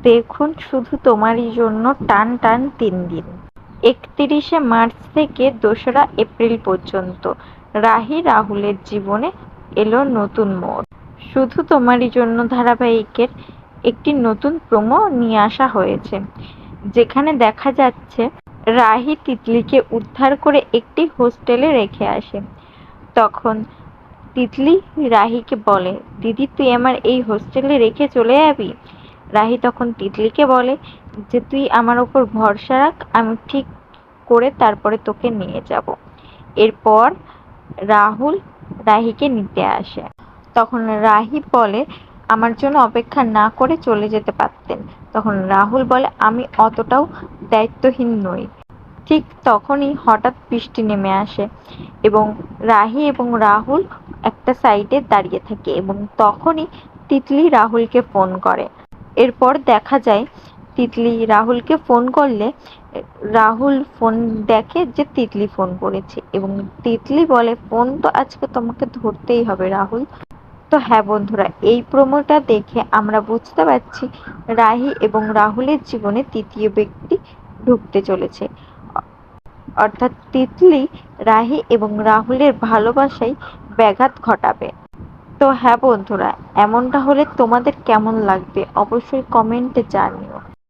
দেখুন শুধু তোমারই জন্য টান টান 3 দিন। 31শে মার্চ থেকে 2রা এপ্রিল পর্যন্ত রাহি রাহুলের জীবনে এলো নতুন মোড়। শুধু তোমারই জন্য ধারাবাহিকের একটি নতুন প্রোমো নিয়ে আসা হয়েছে, যেখানে দেখা যাচ্ছে রাহি তিতলিকে উদ্ধার করে একটি হোস্টেলে রেখে আসে। তখন তিতলি রাহিকে বলে, দিদি তুই আমার এই হোস্টেলে রেখে চলে যাবি? রাহি তখন তিতলিকে বলে যে তুই আমার ওপর ভরসা রাখ, আমি ঠিক করে তারপরে তোকে নিয়ে যাব। এরপর রাহুল রাহিকে নিতে আসে। তখন রাহি বলে আমার জন্য অপেক্ষা না করে চলে যেতে পারতেন। তখন রাহুল বলে আমি অতটাও দায়িত্বহীন নই। ঠিক তখনই হঠাৎ বৃষ্টি নেমে আসে এবং রাহি এবং রাহুল একটা সাইডে দাঁড়িয়ে থাকে এবং তখনই তিতলি রাহুলকে ফোন করে। এরপর দেখা যায় তিতলি রাহুলকে ফোন করলে রাহুল ফোন দেখে যে তিতলি ফোন করেছে এবং তিতলি বলে ফোন তো আজকে তোমাকে ধরতেই হবে রাহুল। তো হ্যাঁ বন্ধুরা, এই প্রোমোটা দেখে আমরা বুঝতে পারছি রাহি এবং রাহুলের জীবনে তৃতীয় ব্যক্তি ঢুকতে চলেছে, অর্থাৎ তিতলি রাহি এবং রাহুলের ভালোবাসায় ব্যাঘাত ঘটাবে। তো হ্যাঁ বন্ধুরা, এমনটা হলে তোমাদের কেমন লাগবে অবশ্যই কমেন্টে জানিও।